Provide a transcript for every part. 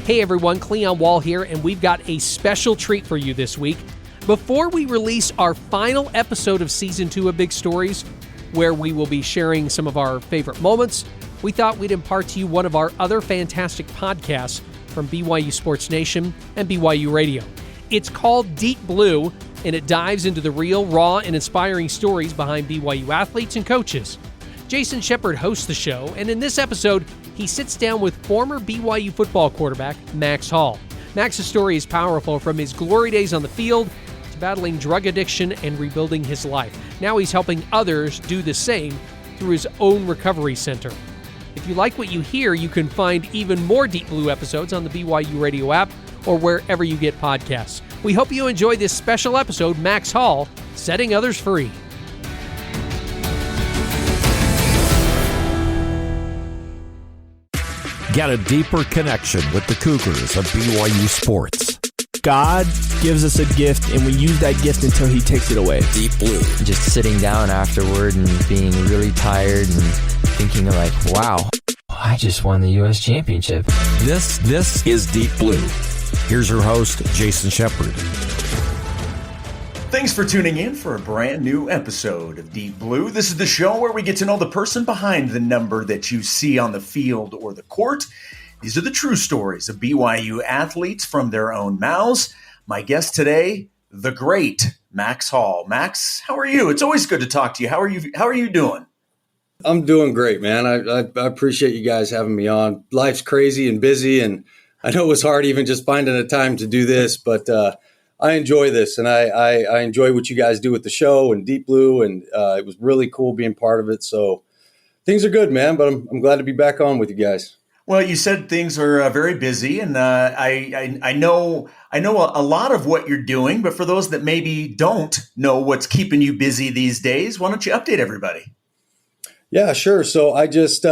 Hey everyone, Cleon Wall here, and we've got a special treat for you this week. Before we release our final episode of Season 2 of Big Stories, where we will be sharing some of our favorite moments, we thought we'd impart to you one of our other fantastic podcasts from BYU SportsNation and BYUradio. It's called Deep Blue, and it dives into the real, raw, and inspiring stories behind BYU athletes and coaches. Jason Shepard hosts the show, and in this episode, he sits down with former BYU football quarterback Max Hall. Max's story is powerful, from his glory days on the field to battling drug addiction and rebuilding his life. Now he's helping others do the same through his own recovery center. If you like what you hear, you can find even more Deep Blue episodes on the BYU Radio app or wherever you get podcasts. We hope you enjoy this special episode, Max Hall, Setting Others Free. Get a deeper connection with the Cougars of BYU Sports. God gives us a gift, and we use that gift until he takes it away. Deep Blue. Just sitting down afterward and being really tired and thinking like, wow, I just won the U.S. championship. This is Deep Blue. Here's your host, Jason Shepard. Thanks for tuning in for a brand new episode of Deep Blue. This is the show where we get to know the person behind the number that you see on the field or the court. These are the true stories of BYU athletes from their own mouths. My guest today, the great Max Hall. Max, how are you? It's always good to talk to you. How are you doing? I'm doing great, man. I appreciate you guys having me on. Life's crazy and busy, and I know it was hard even just finding a time to do this, but I enjoy this, and I enjoy what you guys do with the show and Deep Blue, and it was really cool being part of it. So things are good, man, but I'm glad to be back on with you guys. Well, you said things are very busy, and I know a lot of what you're doing, but for those that maybe don't know what's keeping you busy these days, why don't you update everybody? Yeah, sure. So I just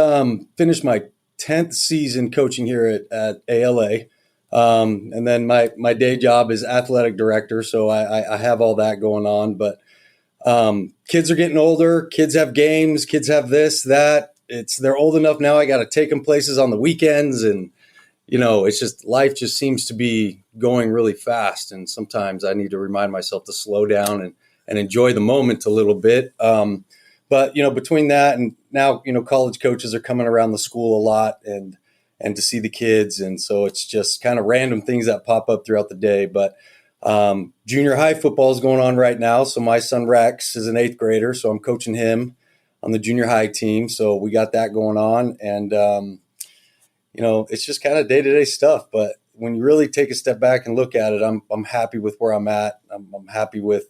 finished my 10th season coaching here at ALA. And then my day job is athletic director. So I have all that going on, but kids are getting older. Kids have games. Kids have this, that. They're old enough now. I got to take them places on the weekends, and it's just life just seems to be going really fast. And sometimes I need to remind myself to slow down and enjoy the moment a little bit. But between that and now, college coaches are coming around the school a lot and to see the kids. And so it's just kind of random things that pop up throughout the day. But junior high football is going on right now. So my son Rex is an 8th grader. So I'm coaching him on the junior high team. So we got that going on. And, it's just kind of day-to-day stuff. But when you really take a step back and look at it, I'm happy with where I'm at. I'm happy with,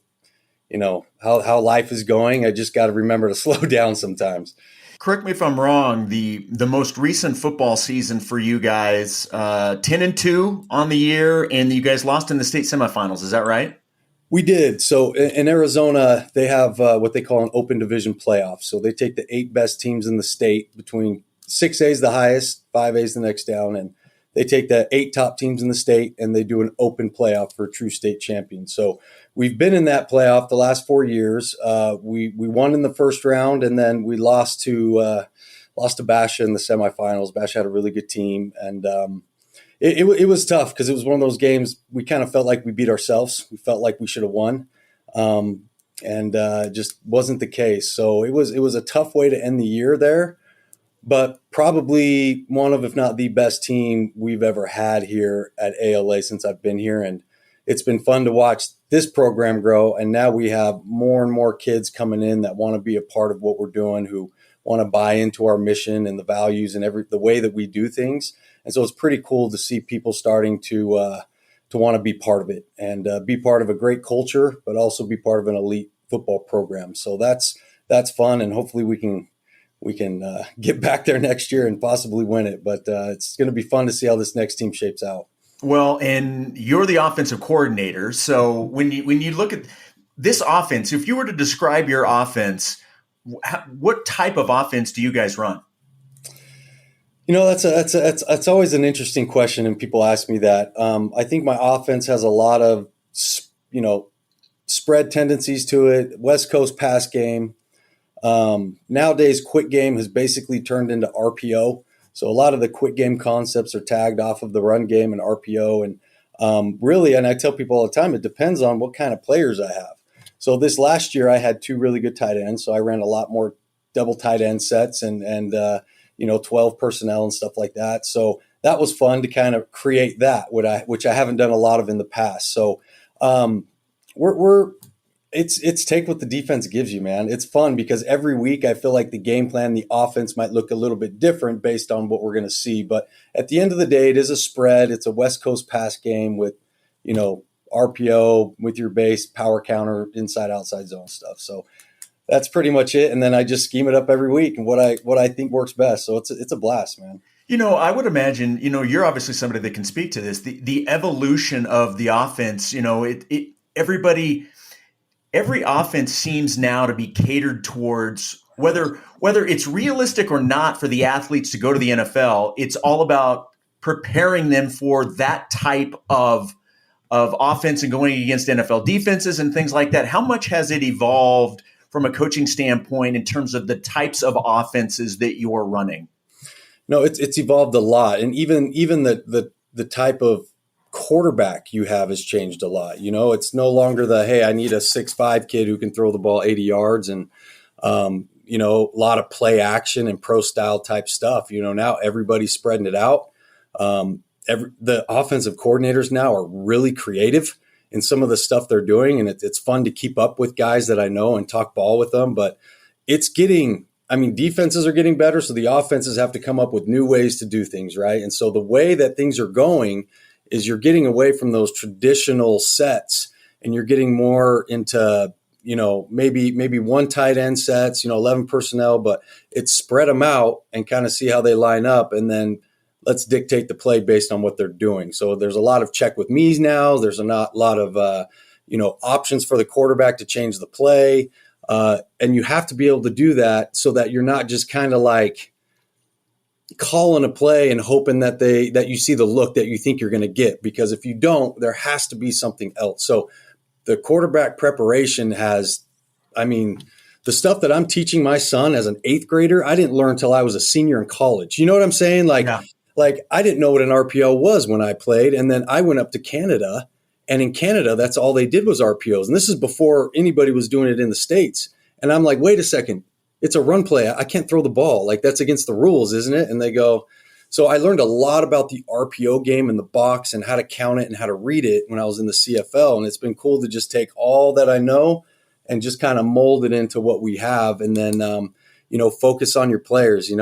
how life is going. I just got to remember to slow down sometimes. Correct me if I'm wrong. The most recent football season for you guys, 10-2 on the year, and you guys lost in the state semifinals. Is that right? We did. So in Arizona, they have what they call an open division playoff. So they take the 8 best teams in the state, between 6A is the highest, 5A is the next down, and they take the 8 top teams in the state and they do an open playoff for a true state champion. So we've been in that playoff the last 4 years. We won in the first round, and then we lost to Basha in the semifinals. Basha had a really good team, and it was tough because it was one of those games we kind of felt like we beat ourselves. We felt like we should have won, and it just wasn't the case. So it was a tough way to end the year there. But probably one of, if not the best team we've ever had here at ALA since I've been here. And it's been fun to watch this program grow. And now we have more and more kids coming in that want to be a part of what we're doing, who want to buy into our mission and the values and the way that we do things. And so it's pretty cool to see people starting to want to be part of it and be part of a great culture, but also be part of an elite football program. So that's fun. And hopefully we can get back there next year and possibly win it. But it's going to be fun to see how this next team shapes out. Well, and you're the offensive coordinator. So when you look at this offense, if you were to describe your offense, what type of offense do you guys run? That's always an interesting question, and people ask me that. I think my offense has a lot of, spread tendencies to it, West Coast pass game. Nowadays, quick game has basically turned into RPO. So a lot of the quick game concepts are tagged off of the run game and RPO. And really, and I tell people all the time, it depends on what kind of players I have. So this last year I had 2 really good tight ends. So I ran a lot more double tight end sets and 12 personnel and stuff like that. So that was fun to kind of create that, which I haven't done a lot of in the past. So it's take what the defense gives you, man. It's fun because every week I feel like the game plan, the offense might look a little bit different based on what we're going to see. But at the end of the day, it is a spread. It's a West Coast pass game with, RPO with your base, power counter, inside, outside zone stuff. So that's pretty much it. And then I just scheme it up every week and what I think works best. So it's a blast, man. I would imagine, you're obviously somebody that can speak to this. The evolution of the offense, every offense seems now to be catered towards whether it's realistic or not for the athletes to go to the NFL. It's all about preparing them for that type of offense and going against NFL defenses and things like that. How much has it evolved from a coaching standpoint in terms of the types of offenses that you're running? No, it's evolved a lot. And even the type of quarterback you have has changed a lot. It's no longer hey, I need a 6'5" kid who can throw the ball 80 yards and, a lot of play action and pro style type stuff. Now everybody's spreading it out. The offensive coordinators now are really creative in some of the stuff they're doing. And it's fun to keep up with guys that I know and talk ball with them, but defenses are getting better. So the offenses have to come up with new ways to do things. Right. And so the way that things are going is you're getting away from those traditional sets and you're getting more into, maybe one tight end sets, 11 personnel, but it's spread them out and kind of see how they line up. And then let's dictate the play based on what they're doing. So there's a lot of check with me's now. There's a lot of, options for the quarterback to change the play. And you have to be able to do that so that you're not just kind of like calling a play and hoping that you see the look that you think you're going to get. Because if you don't, there has to be something else. So the quarterback preparation the stuff that I'm teaching my son as an 8th grader, I didn't learn until I was a senior in college. You know what I'm saying? Like I didn't know what an RPO was when I played. And then I went up to Canada, and in Canada, that's all they did was RPOs. And this is before anybody was doing it in the States. And I'm like, wait a second, it's a run play. I can't throw the ball. Like that's against the rules, isn't it? And they go, so I learned a lot about the RPO game in the box and how to count it and how to read it when I was in the CFL. And it's been cool to just take all that I know and just kind of mold it into what we have. And then, focus on your players.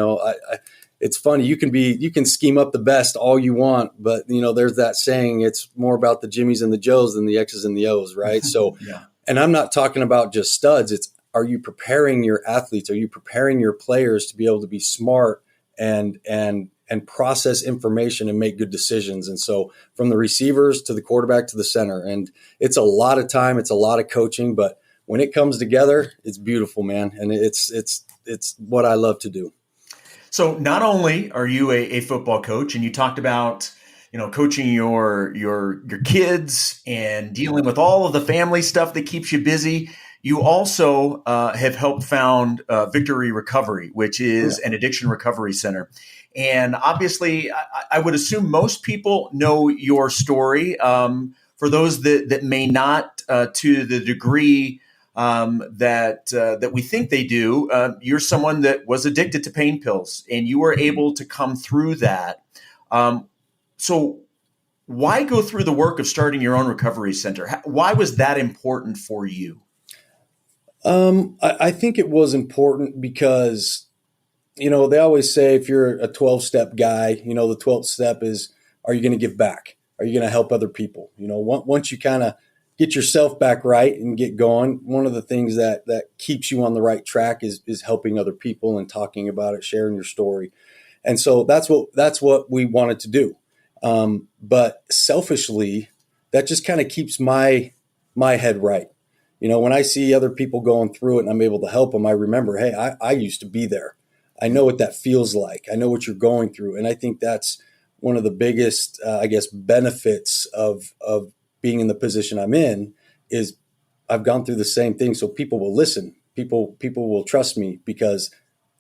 It's funny. You can scheme up the best all you want, but there's that saying, it's more about the Jimmies and the Joes than the X's and the O's. Right. So, yeah. And I'm not talking about just studs. Are you preparing your athletes? Are you preparing your players to be able to be smart and process information and make good decisions? And so from the receivers to the quarterback to the center, and it's a lot of time, it's a lot of coaching, but when it comes together, it's beautiful, man. And it's what I love to do. So not only are you a football coach, and you talked about, coaching your kids and dealing with all of the family stuff that keeps you busy, you also have helped found Victory Recovery, which is an addiction recovery center. And obviously, I would assume most people know your story. For those that may not, to the degree that we think they do, you're someone that was addicted to pain pills, and you were able to come through that. So why go through the work of starting your own recovery center? Why was that important for you? I think it was important because, they always say if you're a 12-step guy, the 12th step is, are you going to give back? Are you going to help other people? Once you kind of get yourself back right and get going, one of the things that keeps you on the right track is helping other people and talking about it, sharing your story. And so that's what we wanted to do. But selfishly, that just kind of keeps my head right. When I see other people going through it and I'm able to help them, I remember, hey, I used to be there. I know what that feels like. I know what you're going through. And I think that's one of the biggest, benefits of being in the position I'm in is I've gone through the same thing. So people will listen. People will trust me because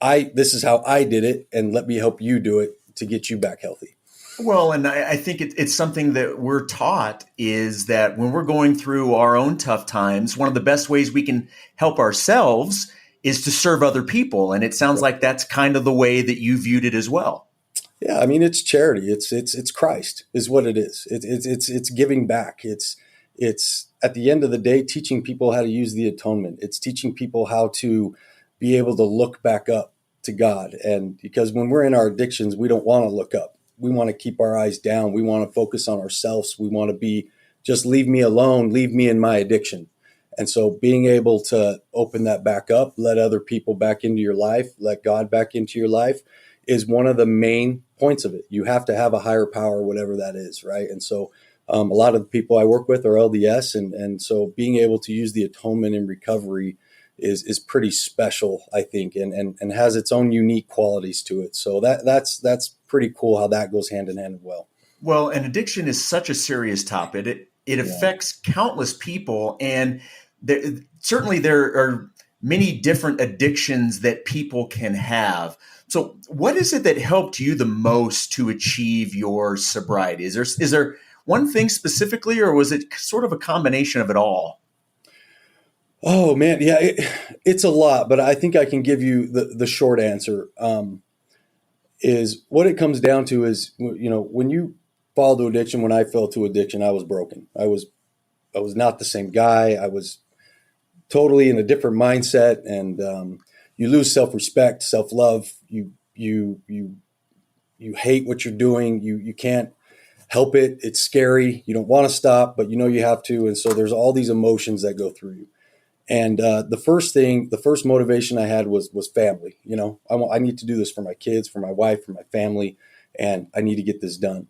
this is how I did it, and let me help you do it to get you back healthy. Well, and I think it's something that we're taught is that when we're going through our own tough times, one of the best ways we can help ourselves is to serve other people. And it sounds like that's kind of the way that you viewed it as well. Yeah, I mean, it's charity. It's Christ is what it is. It's giving back. It's at the end of the day, teaching people how to use the atonement. It's teaching people how to be able to look back up to God. And because when we're in our addictions, we don't want to look up. We want to keep our eyes down. We want to focus on ourselves. We want to be just leave me alone, leave me in my addiction. And so being able to open that back up, let other people back into your life, let God back into your life is one of the main points of it. You have to have a higher power, whatever that is, right? And so a lot of the people I work with are LDS. And so being able to use the atonement in recovery is pretty special, I think, and has its own unique qualities to it. So that's pretty cool how that goes hand in hand as well. Well, and addiction is such a serious topic. It affects countless people, and certainly there are many different addictions that people can have. So what is it that helped you the most to achieve your sobriety? Is there one thing specifically, or was it sort of a combination of it all? Oh man, yeah, it's a lot, but I think I can give you the short answer. Is what it comes down to is, when you fall to addiction, when I fell to addiction, I was broken. I was not the same guy. I was totally in a different mindset, and you lose self-respect, self-love. You hate what you're doing. You can't help it. It's scary. You don't want to stop, but you have to. And so there's all these emotions that go through you. And the first motivation I had was family. I need to do this for my kids, for my wife, for my family, and I need to get this done.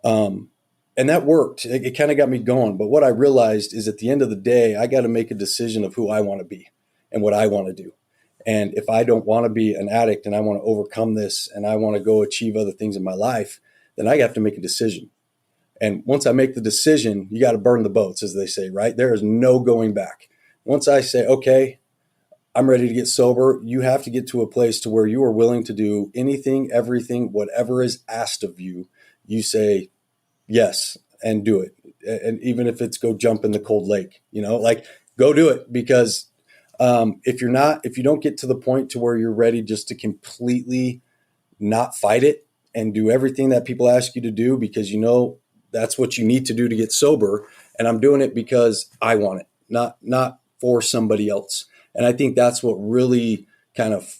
And that worked. It kind of got me going. But what I realized is at the end of the day, I got to make a decision of who I want to be and what I want to do. And if I don't want to be an addict and I want to overcome this and I want to go achieve other things in my life, then I have to make a decision. And once I make the decision, you got to burn the boats, as they say, right? There is no going back. Once I say, okay, I'm ready to get sober, you have to get to a place to where you are willing to do anything, everything, whatever is asked of you. You say yes and do it. And even if it's go jump in the cold lake, go do it. Because if you don't get to the point to where you're ready just to completely not fight it and do everything that people ask you to do, because that's what you need to do to get sober. And I'm doing it because I want it, not for somebody else. And I think that's what really kind of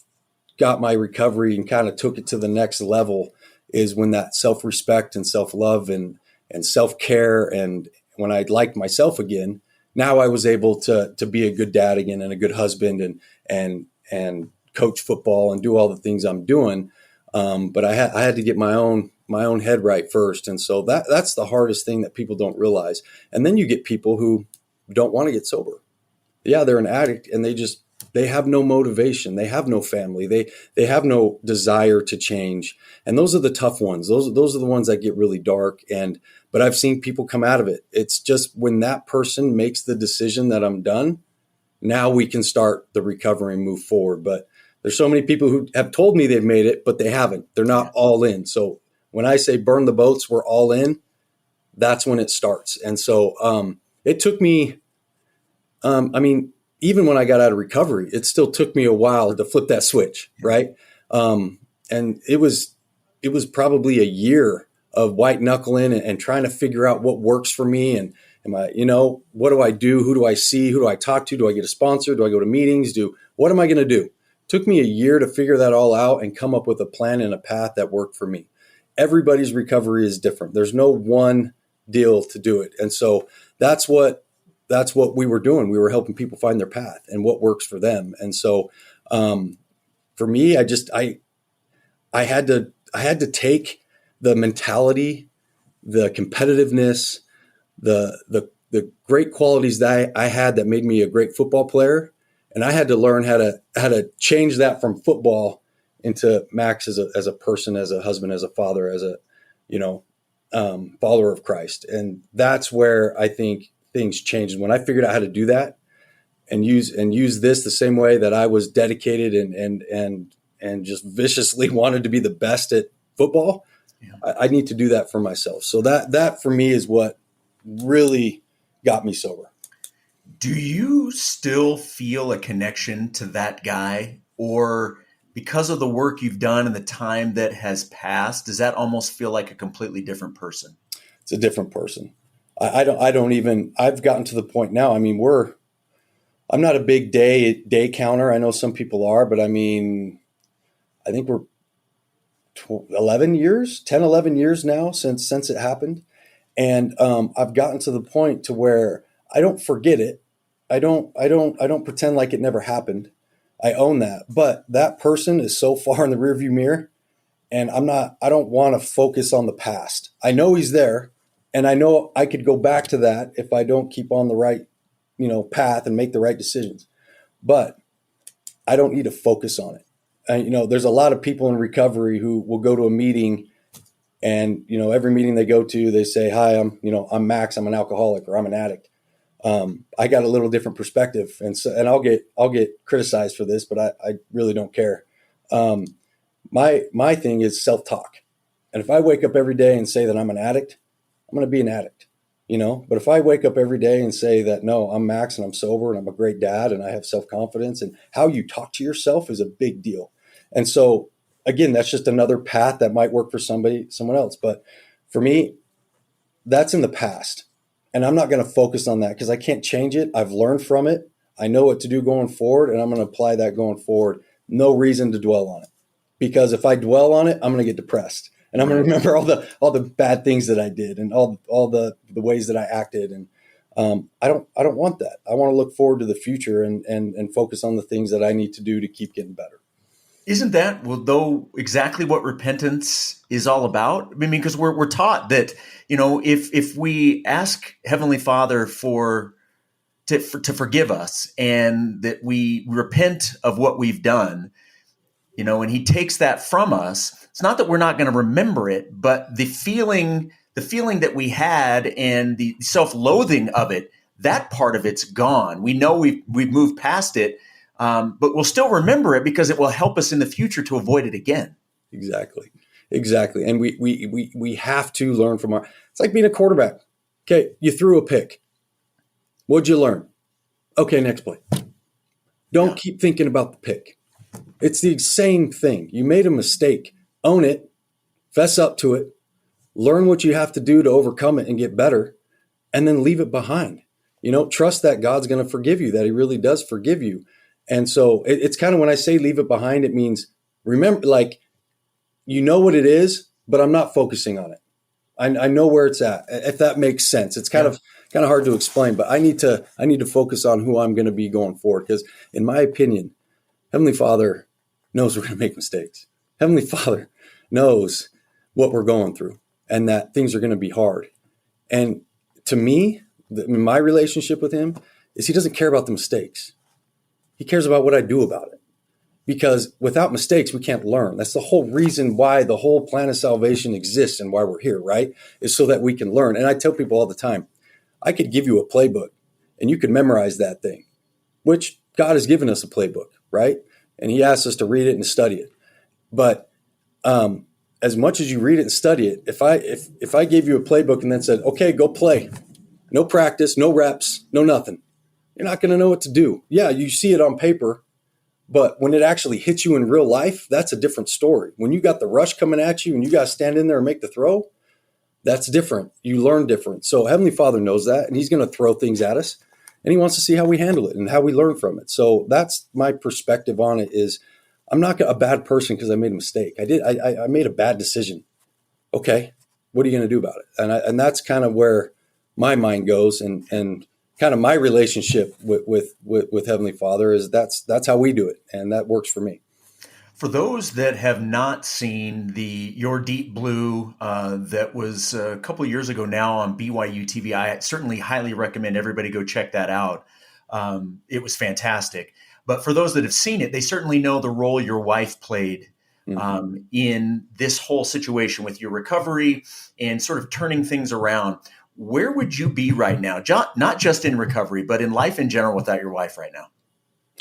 got my recovery and kind of took it to the next level, is when that self-respect and self-love and self-care, and when I liked myself again, now I was able to be a good dad again and a good husband and coach football and do all the things I'm doing. But I had to get my own head right first. And so that's the hardest thing that people don't realize. And then you get people who don't want to get sober. Yeah, they're an addict and they have no motivation. They have no family. They have no desire to change. And those are the tough ones. Those are the ones that get really dark. But I've seen people come out of it. It's just when that person makes the decision that I'm done, now we can start the recovery and move forward. But there's so many people who have told me they've made it, but they haven't. They're not all in. So when I say burn the boats, we're all in, that's when it starts. And so it took me, even when I got out of recovery, it still took me a while to flip that switch, right? And it was probably a year of white knuckling and trying to figure out what works for me. And what do I do? Who do I see? Who do I talk to? Do I get a sponsor? Do I go to meetings? What am I going to do? It took me a year to figure that all out and come up with a plan and a path that worked for me. Everybody's recovery is different. There's no one deal to do it. And so that's what we were doing. We were helping people find their path and what works for them. And so for me, I had to take the mentality, the competitiveness, the great qualities that I had that made me a great football player, and I had to learn how to change that from football into Max as a person, as a husband, as a father, as a follower of Christ. And that's where I think things changed when I figured out how to do that and use this the same way that I was dedicated and just viciously wanted to be the best at football. I need to do that for myself. So that for me is what really got me sober. Do you still feel a connection to that guy, or because of the work you've done and the time that has passed, does that almost feel like a completely different person? It's a different person. I don't even, I've gotten to the point now. I mean, I'm not a big day counter. I know some people are, but I mean, I think we're 11 years now since it happened. And I've gotten to the point to where I don't forget it. I don't pretend like it never happened. I own that. But that person is so far in the rearview mirror, and I don't want to focus on the past. I know he's there, and I know I could go back to that if I don't keep on the right, path and make the right decisions. But I don't need to focus on it. There's a lot of people in recovery who will go to a meeting, and every meeting they go to, they say, "Hi, I'm Max. I'm an alcoholic, or I'm an addict." I got a little different perspective, and I'll get criticized for this, but I really don't care. My thing is self-talk, and if I wake up every day and say that I'm an addict, I'm going to be an addict, But if I wake up every day and say that no, I'm Max and I'm sober and I'm a great dad and I have self-confidence, and how you talk to yourself is a big deal. And so again, that's just another path that might work for someone else, but for me, that's in the past. And I'm not going to focus on that because I can't change it. I've learned from it. I know what to do going forward, and I'm going to apply that going forward. No reason to dwell on it, because if I dwell on it, I'm going to get depressed, and I'm going to remember all the bad things that I did and all the ways that I acted. And I don't want that. I want to look forward to the future and focus on the things that I need to do to keep getting better. Isn't that, though, exactly what repentance is all about? I mean, because we're taught that, if we ask Heavenly Father to forgive us, and that we repent of what we've done, and He takes that from us, it's not that we're not going to remember it, but the feeling that we had and the self-loathing of it, that part of it's gone. We know we've moved past it. But we'll still remember it because it will help us in the future to avoid it again. Exactly. And we have to learn from it's like being a quarterback. Okay, you threw a pick. What'd you learn? Okay, next play. Don't keep thinking about the pick. It's the same thing. You made a mistake. Own it. Fess up to it. Learn what you have to do to overcome it and get better, and then leave it behind. Trust that God's going to forgive you, that He really does forgive you. And so it's kind of, when I say leave it behind, it means remember, like, what it is, but I'm not focusing on it. I know where it's at, if that makes sense. It's kind of hard to explain, but I need to focus on who I'm going to be going forward. Because in my opinion, Heavenly Father knows we're going to make mistakes. Heavenly Father knows what we're going through and that things are going to be hard. And to me, my relationship with Him is He doesn't care about the mistakes. He cares about what I do about it, because without mistakes, we can't learn. That's the whole reason why the whole plan of salvation exists and why we're here, right? Is so that we can learn. And I tell people all the time, I could give you a playbook and you could memorize that thing, which God has given us a playbook, right? And He asks us to read it and study it. But as much as you read it and study it, if I gave you a playbook and then said, okay, go play, no practice, no reps, no nothing, you're not going to know what to do. Yeah, you see it on paper, but when it actually hits you in real life, that's a different story. When you got the rush coming at you and you got to stand in there and make the throw, that's different. You learn different. So Heavenly Father knows that, and He's going to throw things at us, and He wants to see how we handle it and how we learn from it. So that's my perspective on it. Is I'm not a bad person because I made a mistake. I made a bad decision. Okay, what are you going to do about it? And that's kind of where my mind goes, and kind of my relationship with Heavenly Father is that's how we do it, and that works for me. For those that have not seen Your Deep Blue that was a couple of years ago now on BYUtv, I certainly highly recommend everybody go check that out. It was fantastic. But for those that have seen it, they certainly know the role your wife played in this whole situation with your recovery and sort of turning things around. Where would you be right now? Not just in recovery, but in life in general without your wife right now?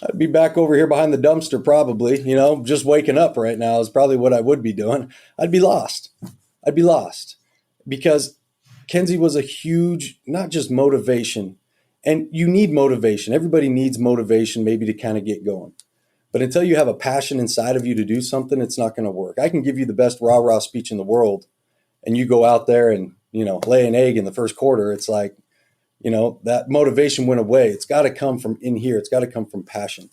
I'd be back over here behind the dumpster probably, just waking up right now is probably what I would be doing. I'd be lost. Because Kenzie was a huge, not just motivation, and you need motivation. Everybody needs motivation maybe to kind of get going. But until you have a passion inside of you to do something, it's not going to work. I can give you the best rah-rah speech in the world, and you go out there and, lay an egg in the first quarter. It's like, that motivation went away. It's got to come from in here. It's got to come from passion.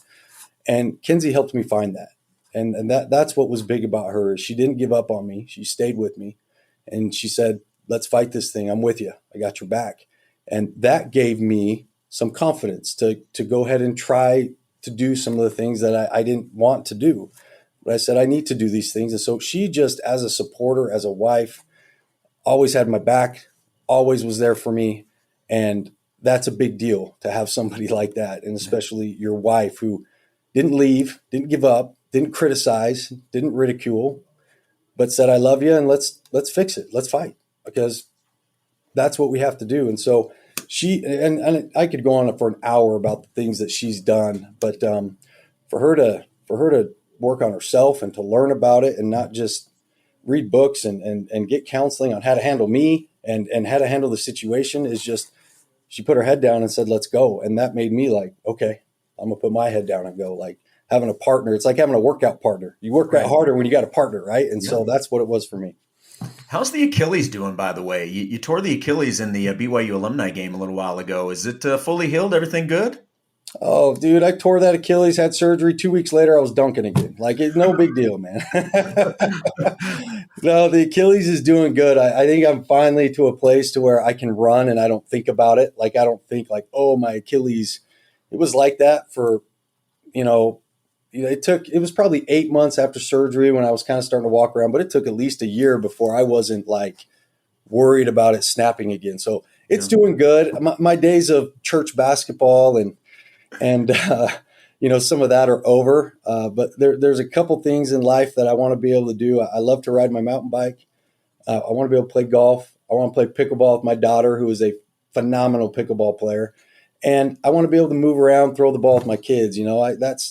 And Kenzie helped me find that. And that's what was big about her. She didn't give up on me. She stayed with me. And she said, let's fight this thing. I'm with you. I got your back. And that gave me some confidence to go ahead and try to do some of the things that I didn't want to do. But I said, I need to do these things. And so she just, as a supporter, as a wife, always had my back, always was there for me. And that's a big deal to have somebody like that. And especially your wife who didn't leave, didn't give up, didn't criticize, didn't ridicule, but said, I love you and let's fix it. Let's fight, because that's what we have to do. And so she, and I could go on for an hour about the things that she's done, but for her to work on herself and to learn about it and not just read books and get counseling on how to handle me and how to handle the situation is just, she put her head down and said, let's go. And that made me like, okay, I'm gonna put my head down and go. Like having a partner, it's like having a workout partner. You work out harder when you got a partner, right? And so that's what it was for me. How's the Achilles doing, by the way? You tore the Achilles in the BYU alumni game a little while ago. Is it fully healed? Everything good? Oh, dude, I tore that Achilles, had surgery. 2 weeks later, I was dunking again. Like, it's no big deal, man. No, the Achilles is doing good. I think I'm finally to a place to where I can run and I don't think about it. Like, I don't think like, oh, my Achilles. It was like that for, it was probably 8 months after surgery when I was kind of starting to walk around, but it took at least a year before I wasn't like worried about it snapping again. So it's doing good. My days of church basketball and some of that are over. But there's a couple things in life that I want to be able to do. I love to ride my mountain bike. I want to be able to play golf. I want to play pickleball with my daughter, who is a phenomenal pickleball player. And I want to be able to move around, throw the ball with my kids.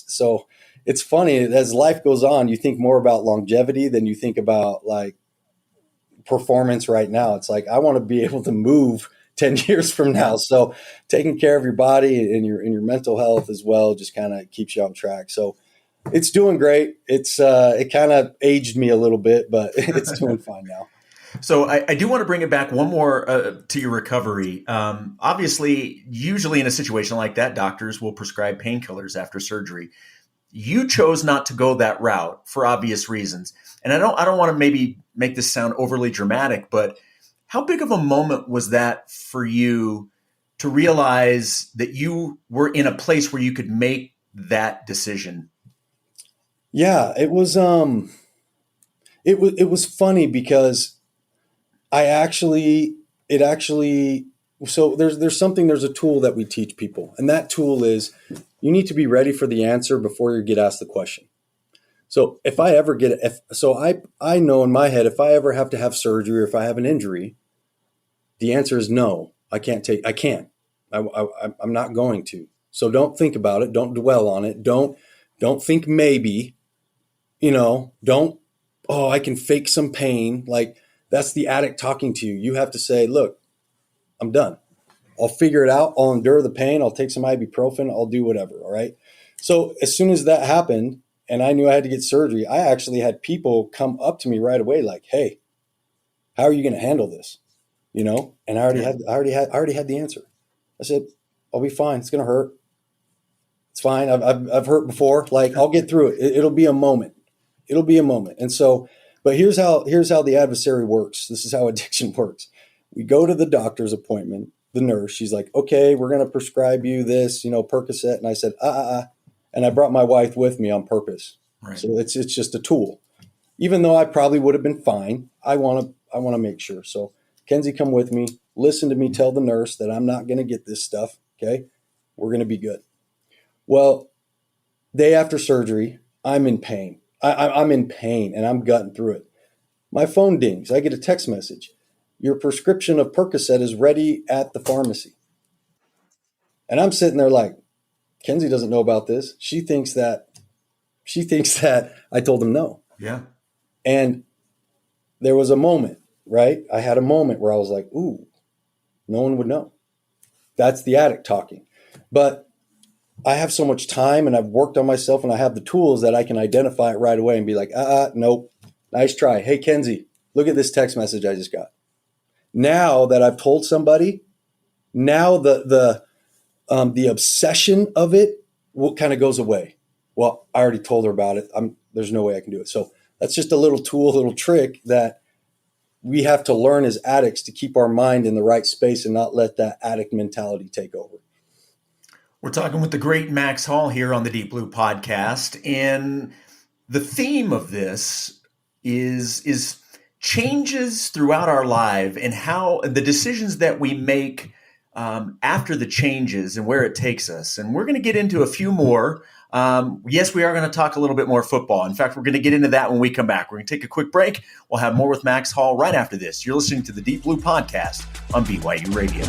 So it's funny, as life goes on, you think more about longevity than you think about like performance right now. It's like, I want to be able to move 10 years from now. So taking care of your body and your mental health as well just kind of keeps you on track. So it's doing great. It kind of aged me a little bit, but it's doing fine now. So I do want to bring it back one more to your recovery. Obviously, usually in a situation like that, doctors will prescribe painkillers after surgery. You chose not to go that route for obvious reasons. And I don't want to maybe make this sound overly dramatic, but how big of a moment was that for you to realize that you were in a place where you could make that decision? Yeah, it was funny because so there's a tool that we teach people, and that tool is you need to be ready for the answer before you get asked the question. So if I ever I know in my head, if I ever have to have surgery or if I have an injury, the answer is no. I can't. I'm not going to. So don't think about it. Don't dwell on it. Don't think maybe, don't, I can fake some pain. Like that's the addict talking to you. You have to say, look, I'm done. I'll figure it out. I'll endure the pain. I'll take some ibuprofen. I'll do whatever. All right. So as soon as that happened and I knew I had to get surgery, I actually had people come up to me right away like, hey, how are you going to handle this? And I already had the answer. I said, I'll be fine. It's going to hurt. It's fine. I've hurt before. Like I'll get through it. It'll be a moment. And so, but here's how the adversary works. This is how addiction works. We go to the doctor's appointment. The nurse, she's like, okay, we're going to prescribe you this, Percocet. And I said, and I brought my wife with me on purpose. Right. So it's just a tool. Even though I probably would have been fine, I want to make sure. So Kenzie, come with me. Listen to me tell the nurse that I'm not going to get this stuff. Okay. We're going to be good. Well, day after surgery, I'm in pain. I'm in pain and I'm gutting through it. My phone dings. I get a text message. Your prescription of Percocet is ready at the pharmacy. And I'm sitting there like, Kenzie doesn't know about this. She thinks that I told him no. Yeah. And there was a moment, right? I had a moment where I was like, ooh, no one would know. That's the addict talking. But I have so much time and I've worked on myself and I have the tools that I can identify it right away and be like, nope, nice try. Hey, Kenzie, look at this text message I just got. Now that I've told somebody, now the obsession of it kind of goes away. Well, I already told her about it. There's no way I can do it. So that's just a little tool, a little trick that we have to learn as addicts to keep our mind in the right space and not let that addict mentality take over. We're talking with the great Max Hall here on the Deep Blue podcast. And the theme of this is changes throughout our life and how the decisions that we make after the changes and where it takes us. And we're going to get into a few more. Yes, we are going to talk a little bit more football. In fact, we're going to get into that when we come back. We're going to take a quick break. We'll have more with Max Hall right after this. You're listening to the Deep Blue podcast on BYU Radio.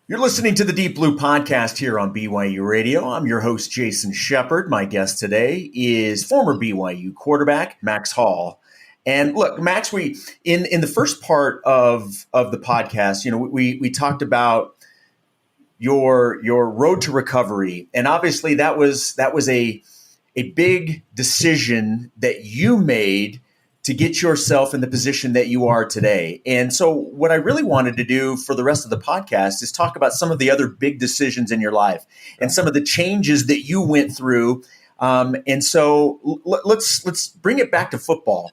You're listening to the Deep Blue podcast here on BYU Radio. I'm your host, Jason Shepard. My guest today is former BYU quarterback, Max Hall. And look, Max, we in the first part of the podcast, we talked about your road to recovery, and obviously that was a big decision that you made to get yourself in the position that you are today. And so what I really wanted to do for the rest of the podcast is talk about some of the other big decisions in your life and some of the changes that you went through. And so let's bring it back to football,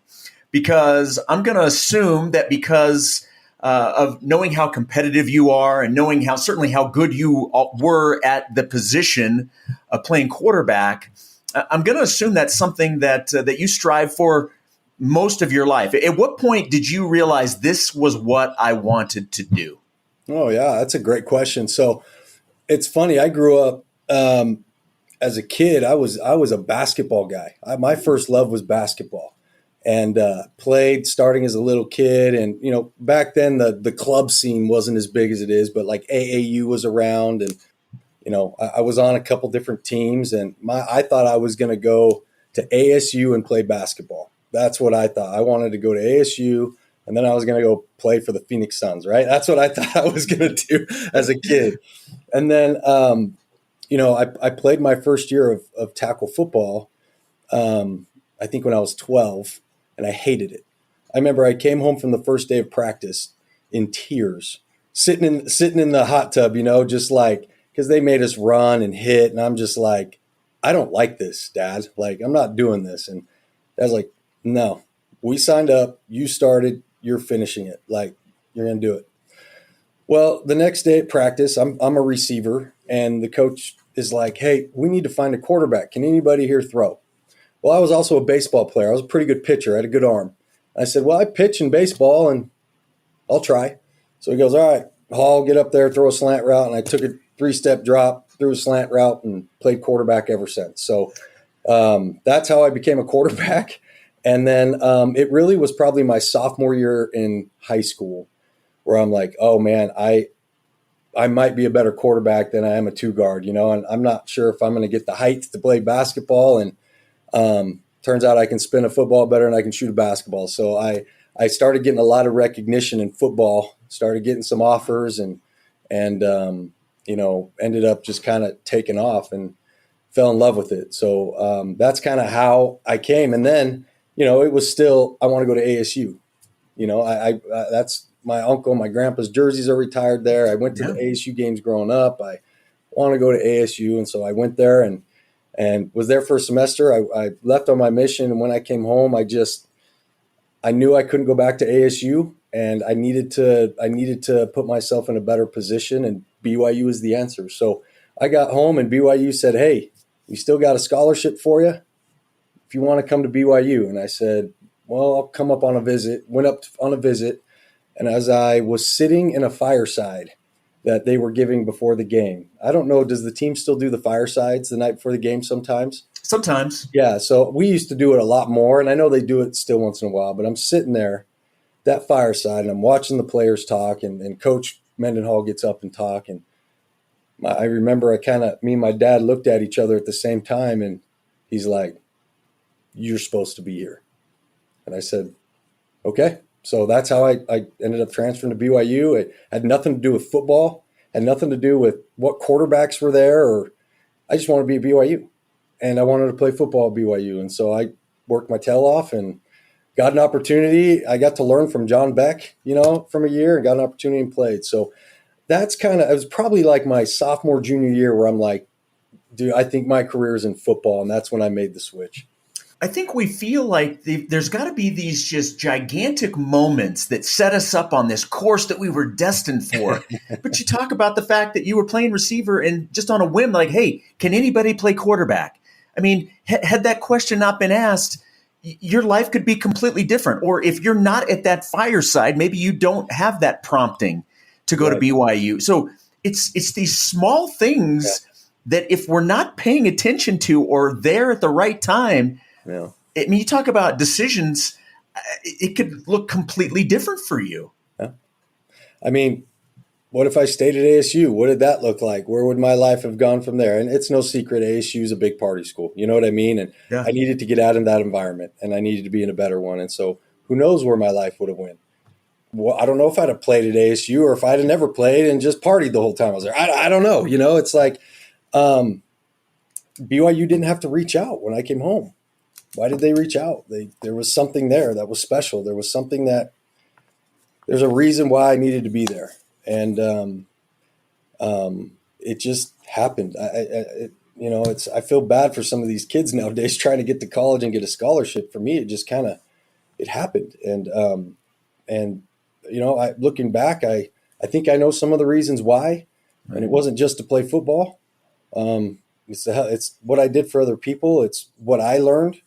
because I'm going to assume that because of knowing how competitive you are and knowing certainly how good you were at the position of playing quarterback, I'm going to assume that's something that you strive for most of your life. At what point did you realize this was what I wanted to do? Oh, yeah, that's a great question. So it's funny. I grew up as a kid. I was a basketball guy. My first love was basketball, and played starting as a little kid. And back then the club scene wasn't as big as it is, but like AAU was around, and I was on a couple different teams, and I thought I was going to go to ASU and play basketball. That's what I thought. I wanted to go to ASU, and then I was going to go play for the Phoenix Suns, right? That's what I thought I was going to do as a kid. And then, I played my first year of tackle football, I think when I was 12, and I hated it. I remember I came home from the first day of practice in tears, sitting in the hot tub, just like, because they made us run and hit, and I'm just like, I don't like this, Dad. Like, I'm not doing this. And Dad's like, no, we signed up. You started. You're finishing it. Like, you're going to do it. Well, the next day at practice, I'm a receiver, and the coach is like, hey, we need to find a quarterback. Can anybody here throw? Well, I was also a baseball player. I was a pretty good pitcher. I had a good arm. I said, well, I pitch in baseball, and I'll try. So he goes, all right, Hall, get up there, throw a slant route. And I took a 3-step drop, threw a slant route, and played quarterback ever since. So that's how I became a quarterback. And then it really was probably my sophomore year in high school where I'm like, oh, man, I might be a better quarterback than I am a two-guard, and I'm not sure if I'm going to get the height to play basketball. And turns out I can spin a football better than I can shoot a basketball. So I started getting a lot of recognition in football, started getting some offers, and ended up just kind of taking off and fell in love with it. So that's kind of how I came. And then, it was still, I want to go to ASU. I that's my uncle, my grandpa's jerseys are retired there. I went to the ASU games growing up. I want to go to ASU. And so I went there and was there for a semester. I left on my mission. And when I came home, I knew I couldn't go back to ASU, and I needed to put myself in a better position, and BYU is the answer. So I got home and BYU said, hey, we still got a scholarship for you if you want to come to BYU. And I said, well, I'll come up on a visit. Went up on a visit, and as I was sitting in a fireside, that they were giving before the game. I don't know, does the team still do the firesides the night before the game sometimes? Sometimes. Yeah, so we used to do it a lot more, and I know they do it still once in a while, but I'm sitting there, that fireside, and I'm watching the players talk, and Coach Mendenhall gets up and talk, and I remember me and my dad looked at each other at the same time, and he's like, "You're supposed to be here." And I said, "Okay." So that's how I ended up transferring to BYU. It had nothing to do with football, had nothing to do with what quarterbacks were there, or I just wanted to be at BYU. And I wanted to play football at BYU. And so I worked my tail off and got an opportunity. I got to learn from John Beck, from a year, and got an opportunity and played. So that's it was probably like my sophomore, junior year where I'm like, dude, I think my career is in football. And that's when I made the switch. I think we feel like there's got to be these just gigantic moments that set us up on this course that we were destined for. But you talk about the fact that you were playing receiver and just on a whim, like, hey, can anybody play quarterback? I mean, had that question not been asked, your life could be completely different. Or if you're not at that fireside, maybe you don't have that prompting to go to BYU. So it's these small things that if we're not paying attention to or there at the right time, Yeah. I mean, you talk about decisions, it could look completely different for you. Yeah. I mean, what if I stayed at ASU? What did that look like? Where would my life have gone from there? And it's no secret, ASU is a big party school. You know what I mean? And I needed to get out in that environment, and I needed to be in a better one. And so who knows where my life would have went. Well, I don't know if I'd have played at ASU or if I'd have never played and just partied the whole time I was there. I don't know. It's like BYU didn't have to reach out when I came home. Why did they reach out? There was something there that was special. There was something there's a reason why I needed to be there. And it just happened. I feel bad for some of these kids nowadays trying to get to college and get a scholarship. For me, it just it happened. And looking back, I think I know some of the reasons why, and it wasn't just to play football. It's what I did for other people. It's what I learned.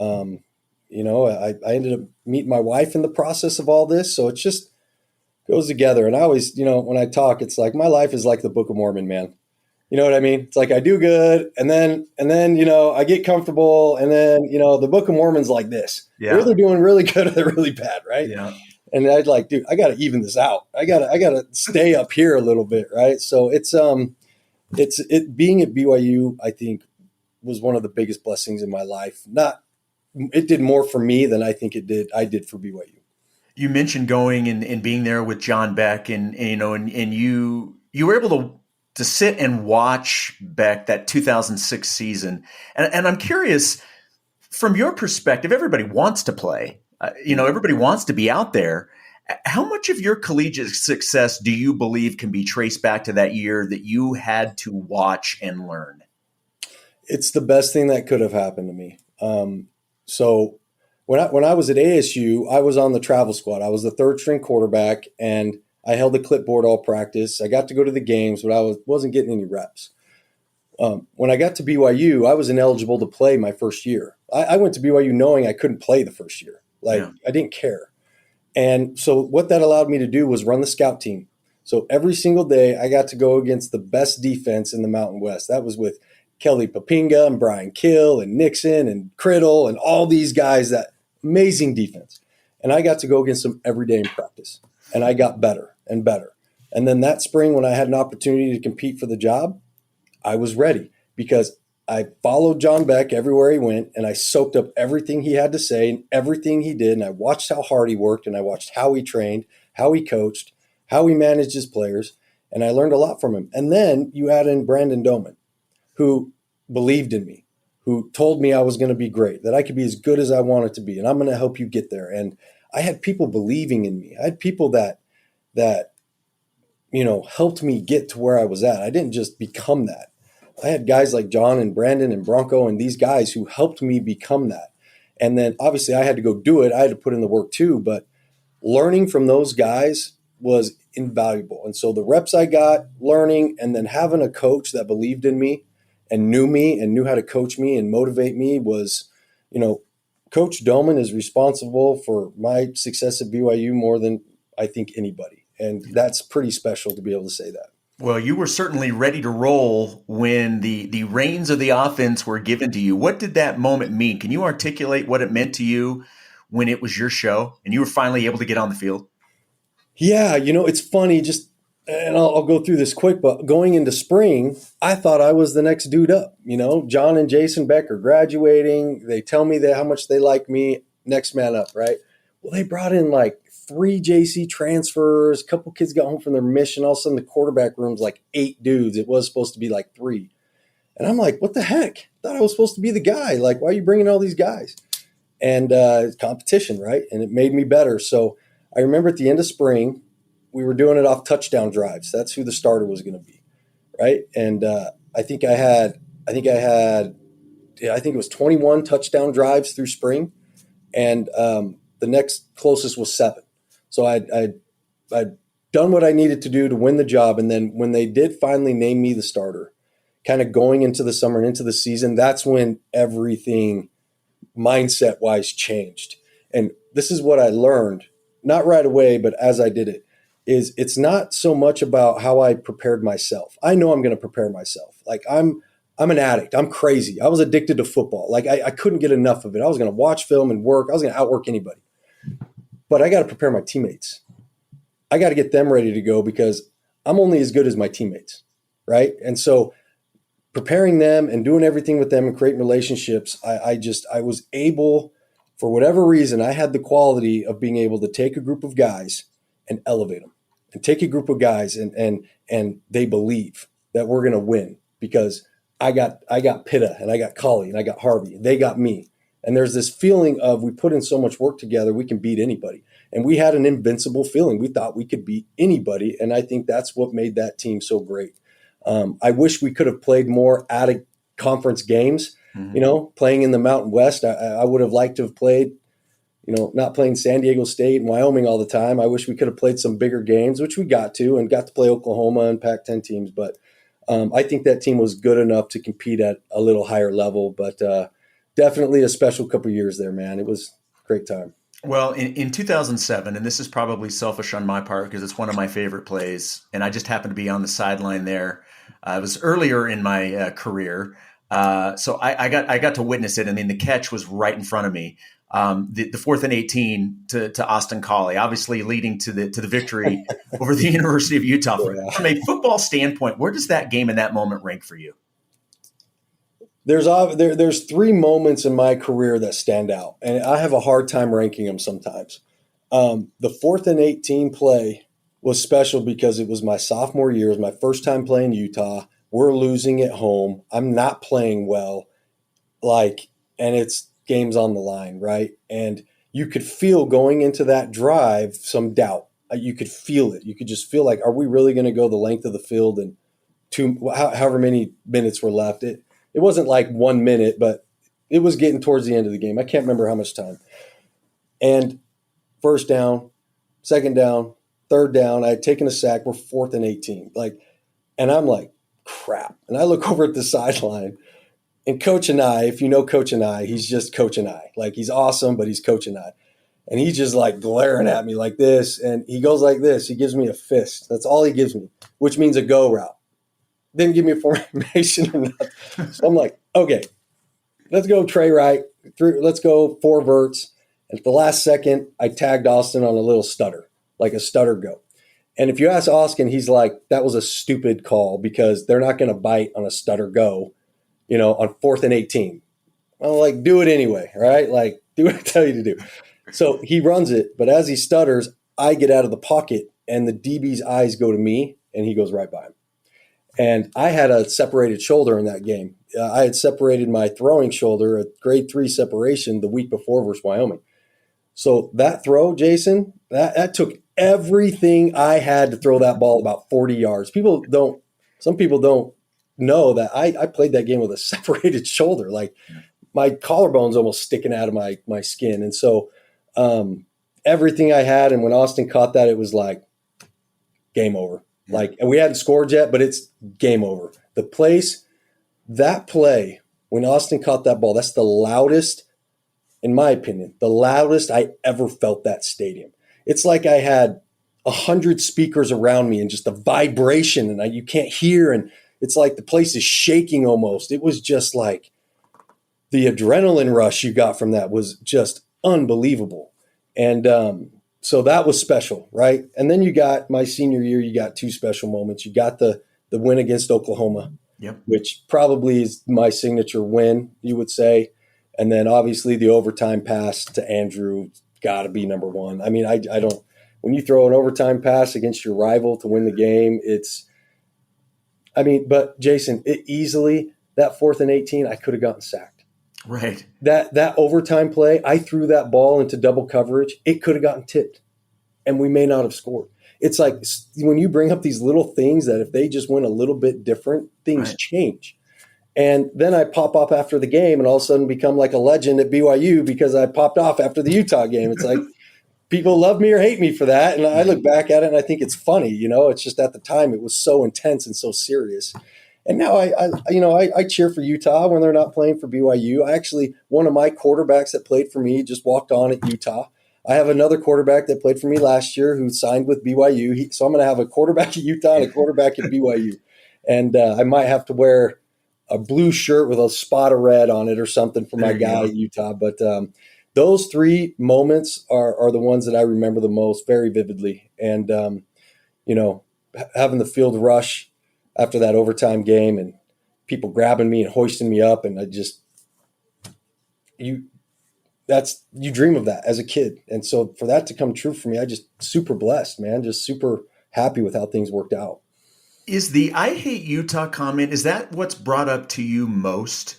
I ended up meeting my wife in the process of all this. So it just goes together. And I always, when I talk, it's like my life is like the Book of Mormon, man. You know what I mean? It's like I do good, and then I get comfortable, and then the Book of Mormon's like this. Yeah. They're either doing really good or they're really bad, right? Yeah. And I'd like, dude, I got to even this out. I gotta stay up here a little bit, right? So it's being at BYU, I think, was one of the biggest blessings in my life. It did more for me than I think I did for BYU. You mentioned going and being there with John Beck, and you were able to sit and watch Beck that 2006 season. And I'm curious, from your perspective, everybody wants to play. Everybody wants to be out there. How much of your collegiate success do you believe can be traced back to that year that you had to watch and learn? It's the best thing that could have happened to me. So when I was at ASU, I was on the travel squad. I was the third string quarterback, and I held the clipboard all practice. I got to go to the games, but I wasn't getting any reps. When I got to BYU, I was ineligible to play my first year. I went to BYU knowing I couldn't play the first year. I didn't care. And so what that allowed me to do was run the scout team. So every single day I got to go against the best defense in the Mountain West. That was with Kelly Papinga and Brian Kill and Nixon and Criddle and all these guys, that amazing defense. And I got to go against them every day in practice. And I got better and better. And then that spring, when I had an opportunity to compete for the job, I was ready because I followed John Beck everywhere he went, and I soaked up everything he had to say and everything he did. And I watched how hard he worked, and I watched how he trained, how he coached, how he managed his players. And I learned a lot from him. And then you add in Brandon Doman, who believed in me, who told me I was going to be great, that I could be as good as I wanted to be, and I'm going to help you get there. And I had people believing in me. I had people that helped me get to where I was at. I didn't just become that. I had guys like John and Brandon and Bronco and these guys who helped me become that. And then obviously I had to go do it. I had to put in the work too, but learning from those guys was invaluable. And so the reps I got learning, and then having a coach that believed in me and knew how to coach me and motivate me was, Coach Doman is responsible for my success at BYU more than I think anybody. And that's pretty special to be able to say that. Well, you were certainly ready to roll when the reins of the offense were given to you. What did that moment mean? Can you articulate what it meant to you when it was your show and you were finally able to get on the field? Yeah, it's funny, and I'll go through this quick, but going into spring, I thought I was the next dude up. John and Jason Beck are graduating. They tell me how much they like me, next man up, right? Well, they brought in like 3 JC transfers. A couple kids got home from their mission. All of a sudden, the quarterback room's like 8 dudes. It was supposed to be like 3. And I'm like, what the heck? I thought I was supposed to be the guy. Like, why are you bringing all these guys? And competition, right? And it made me better. So I remember at the end of spring, we were doing it off touchdown drives. That's who the starter was going to be, right? And I think it was 21 touchdown drives through spring, and the next closest was 7. So I'd done what I needed to do to win the job, and then when they did finally name me the starter, kind of going into the summer and into the season, that's when everything mindset-wise changed. And this is what I learned, not right away, but as I did it, is it's not so much about how I prepared myself. I know I'm going to prepare myself. Like I'm an addict. I'm crazy. I was addicted to football. Like I couldn't get enough of it. I was going to watch film and work. I was going to outwork anybody. But I got to prepare my teammates. I got to get them ready to go because I'm only as good as my teammates, right? And so preparing them and doing everything with them and creating relationships, I was able, for whatever reason, I had the quality of being able to take a group of guys and elevate them. And take a group of guys and they believe that we're going to win because I got Pitta and I got Collie and I got Harvey. They got me. And there's this feeling of we put in so much work together, we can beat anybody. And we had an invincible feeling. We thought we could beat anybody. And I think that's what made that team so great. I wish we could have played more out of conference games, playing in the Mountain West. I would have liked to have played, not playing San Diego State and Wyoming all the time. I wish we could have played some bigger games, which we got to play Oklahoma and Pac-10 teams. But I think that team was good enough to compete at a little higher level. But definitely a special couple of years there, man. It was a great time. Well, in 2007, and this is probably selfish on my part because it's one of my favorite plays, and I just happened to be on the sideline there. It was earlier in my career, so I got to witness it. I mean, the catch was right in front of me. The 4th and 18 to Austin Collie, obviously leading to the victory over the University of Utah. From a football standpoint, where does that game in that moment rank for you? There's 3 moments in my career that stand out, and I have a hard time ranking them sometimes. The 4th and 18 play was special because it was my sophomore year. It was my first time playing Utah. We're losing at home. I'm not playing well, and it's game's on the line, right? And you could feel going into that drive some doubt. You could feel it. You could just feel like, are we really going to go the length of the field and however many minutes were left? It wasn't like 1 minute, but it was getting towards the end of the game. I can't remember how much time. And first down, second down, third down, I had taken a sack. We're 4th and 18. And I'm like, crap. And I look over at the sideline, and Coach and I, if you know Coach and I, he's just Coach and I. Like, he's awesome, but he's Coach and I. And he's just like glaring at me like this. And he goes like this. He gives me a fist. That's all he gives me, which means a go route. Didn't give me a formation or nothing. So I'm like, okay, let's go Trey right. Let's go 4 verts. And at the last second, I tagged Austin on a little stutter, like a stutter go. And if you ask Austin, he's like, that was a stupid call because they're not going to bite on a stutter go, on 4th and 18. I'm like, do it anyway, right? Like, do what I tell you to do. So he runs it, but as he stutters, I get out of the pocket and the DB's eyes go to me and he goes right by him. And I had a separated shoulder in that game. I had separated my throwing shoulder, a grade 3 separation the week before versus Wyoming. So that throw, Jason, that took everything I had to throw that ball about 40 yards. Some people don't know that I played that game with a separated shoulder. Like my collarbone's almost sticking out of my skin. And so everything I had, and when Austin caught that, it was like game over. And we hadn't scored yet, but it's game over. That play, when Austin caught that ball, that's the loudest, in my opinion, the loudest I ever felt that stadium. It's like I had 100 speakers around me and just the vibration, and you can't hear, and it's like the place is shaking almost. It was just like the adrenaline rush you got from that was just unbelievable. And so that was special, right? And then you got my senior year, you got two special moments. You got the win against Oklahoma, which probably is my signature win, you would say. And then obviously the overtime pass to Andrew got to be number one. I mean, I don't – when you throw an overtime pass against your rival to win the game, but Jason, that 4th and 18, I could have gotten sacked. Right. That overtime play, I threw that ball into double coverage. It could have gotten tipped, and we may not have scored. It's like when you bring up these little things that if they just went a little bit different, things change. And then I pop up after the game and all of a sudden become like a legend at BYU because I popped off after the Utah game. It's like people love me or hate me for that. And I look back at it and I think it's funny. It's just at the time it was so intense and so serious. And now I cheer for Utah when they're not playing for BYU. One of my quarterbacks that played for me just walked on at Utah. I have another quarterback that played for me last year who signed with BYU. So I'm going to have a quarterback at Utah and a quarterback at BYU. And I might have to wear a blue shirt with a spot of red on it or something for my guy at Utah. But those three moments are the ones that I remember the most, very vividly. And, having the field rush after that overtime game and people grabbing me and hoisting me up. And you dream of that as a kid. And so for that to come true for me, I just super blessed, man, just super happy with how things worked out. Is the I hate Utah comment, is that what's brought up to you most?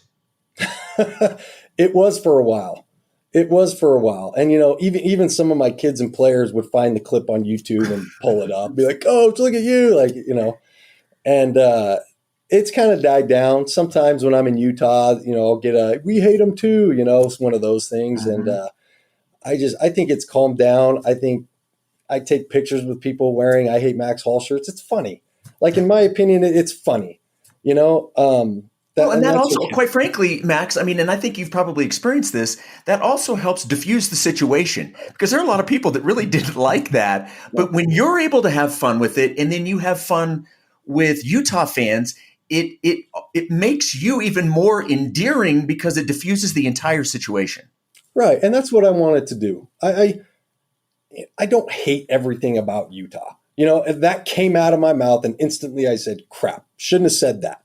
It was for a while. And, even some of my kids and players would find the clip on YouTube and pull it up, be like, Coach, look at you. And it's kind of died down. Sometimes when I'm in Utah, I'll get we hate them too, it's one of those things. Mm-hmm. And I think it's calmed down. I think I take pictures with people wearing I hate Max Hall shirts. It's funny. Like, in my opinion, it's funny, and that also, quite frankly, Max, and I think you've probably experienced this, that also helps diffuse the situation because there are a lot of people that really didn't like that. But when you're able to have fun with it and then you have fun with Utah fans, it makes you even more endearing because it diffuses the entire situation. Right. And that's what I wanted to do. I don't hate everything about Utah. That came out of my mouth and instantly I said, crap, shouldn't have said that.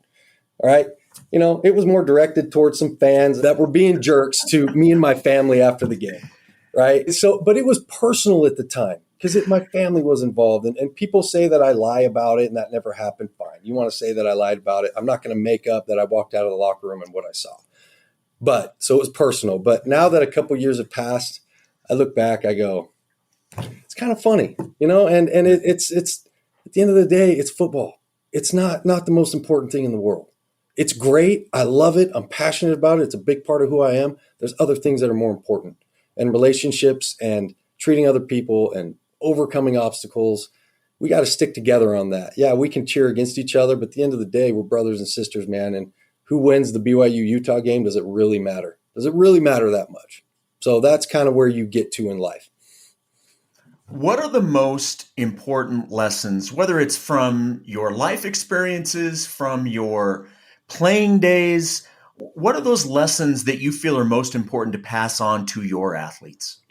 All right. It was more directed towards some fans that were being jerks to me and my family after the game. Right. So, but it was personal at the time because my family was involved and people say that I lie about it and that never happened. Fine. You want to say that I lied about it. I'm not going to make up that I walked out of the locker room and what I saw. But so it was personal. But now that a couple years have passed, I look back, I go, it's kind of funny, and it's at the end of the day, it's football. It's not the most important thing in the world. It's great. I love it. I'm passionate about it. It's a big part of who I am. There's other things that are more important, and relationships and treating other people and overcoming obstacles. We got to stick together on that. Yeah, we can cheer against each other, but at the end of the day, we're brothers and sisters, man. And who wins the BYU Utah game? Does it really matter? Does it really matter that much? So that's kind of where you get to in life. What are the most important lessons, whether it's from your life experiences, from your playing days, what are those lessons that you feel are most important to pass on to your athletes?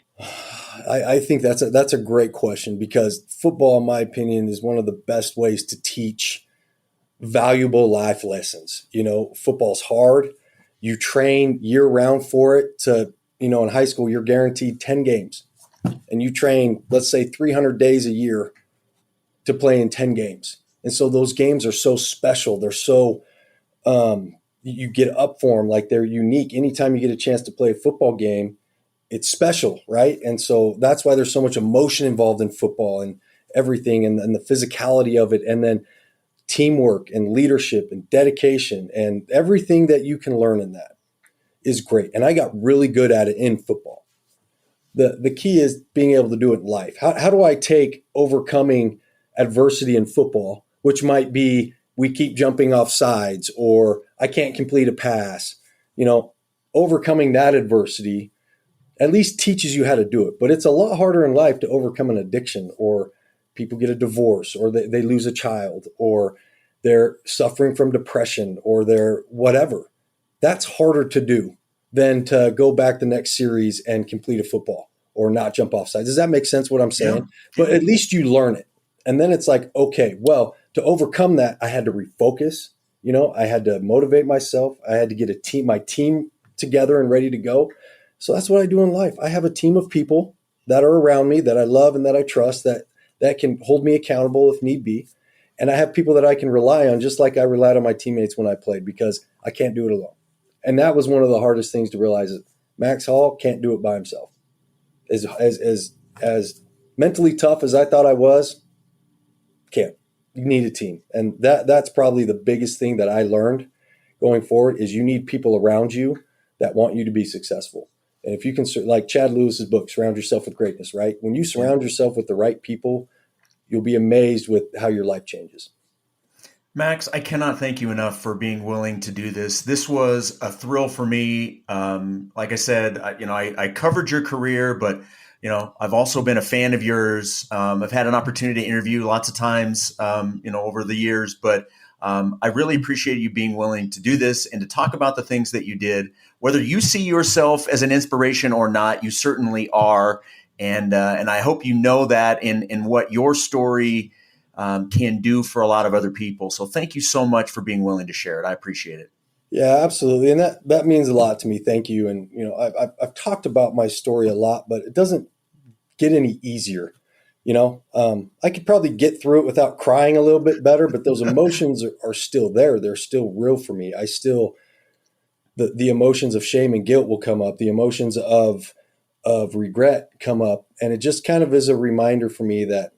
I think that's a great question because football, in my opinion, is one of the best ways to teach valuable life lessons. Football's hard. You train year round for it in high school, you're guaranteed 10 games. And you train, let's say, 300 days a year to play in 10 games. And so those games are so special. They're so you get up for them like they're unique. Anytime you get a chance to play a football game, it's special, right? And so that's why there's so much emotion involved in football and everything and the physicality of it. And then teamwork and leadership and dedication and everything that you can learn in that is great. And I got really good at it in football. The key is being able to do it in life. How do I take overcoming adversity in football, which might be we keep jumping off sides or I can't complete a pass, overcoming that adversity at least teaches you how to do it. But it's a lot harder in life to overcome an addiction or people get a divorce, or they lose a child, or they're suffering from depression, or they're whatever. That's harder to do than to go back the next series and complete a football or not jump offside. Does that make sense what I'm saying? Yeah. But at least you learn it. And then it's like, okay, well, to overcome that, I had to refocus. I had to motivate myself. I had to get my team together and ready to go. So that's what I do in life. I have a team of people that are around me that I love and that I trust, that can hold me accountable if need be. And I have people that I can rely on, just like I relied on my teammates when I played, because I can't do it alone. And that was one of the hardest things to realize, is Max Hall can't do it by himself. As mentally tough as I thought I was, can't. You need a team. And that's probably the biggest thing that I learned going forward, is you need people around you that want you to be successful. And if you can, like Chad Lewis's book, Surround Yourself with Greatness, right? When you surround yourself with the right people, you'll be amazed with how your life changes. Max, I cannot thank you enough for being willing to do this. This was a thrill for me. Like I said, I covered your career, but I've also been a fan of yours. I've had an opportunity to interview lots of times, over the years, but I really appreciate you being willing to do this and to talk about the things that you did. Whether you see yourself as an inspiration or not, you certainly are. And I hope you know that in what your story can do for a lot of other people. So thank you so much for being willing to share it. I appreciate it. Yeah, absolutely. And that means a lot to me. Thank you. And, I've talked about my story a lot, but it doesn't get any easier. I could probably get through it without crying a little bit better, but those emotions are still there. They're still real for me. The emotions of shame and guilt will come up. The emotions of regret come up. And it just kind of is a reminder for me that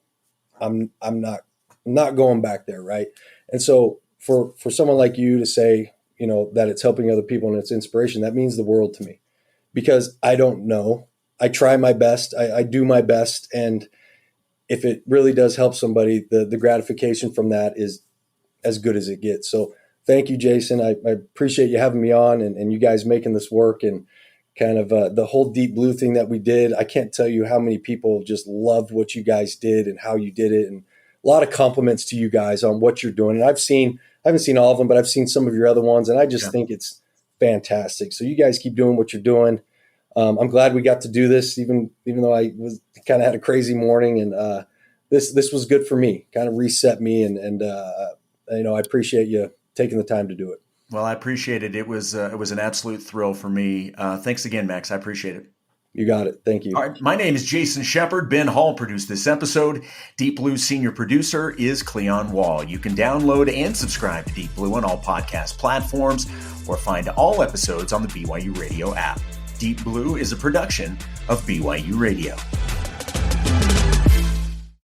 I'm not going back there. Right. And so for someone like you to say, that it's helping other people and it's inspiration, that means the world to me, because I don't know. I try my best. I do my best. And if it really does help somebody, the gratification from that is as good as it gets. So thank you, Jason. I appreciate you having me on and you guys making this work, and kind of the whole Deep Blue thing that we did. I can't tell you how many people just loved what you guys did and how you did it. And a lot of compliments to you guys on what you're doing. And I haven't seen all of them, but I've seen some of your other ones, and I just think it's fantastic. So you guys keep doing what you're doing. I'm glad we got to do this, even though I was kind of had a crazy morning, and this was good for me, kind of reset me, and I appreciate you taking the time to do it. Well, I appreciate it. It was an absolute thrill for me. Thanks again, Max. I appreciate it. You got it. Thank you. All right. My name is Jason Shepard. Ben Hall produced this episode. Deep Blue's senior producer is Cleon Wall. You can download and subscribe to Deep Blue on all podcast platforms, or find all episodes on the BYU Radio app. Deep Blue is a production of BYU Radio.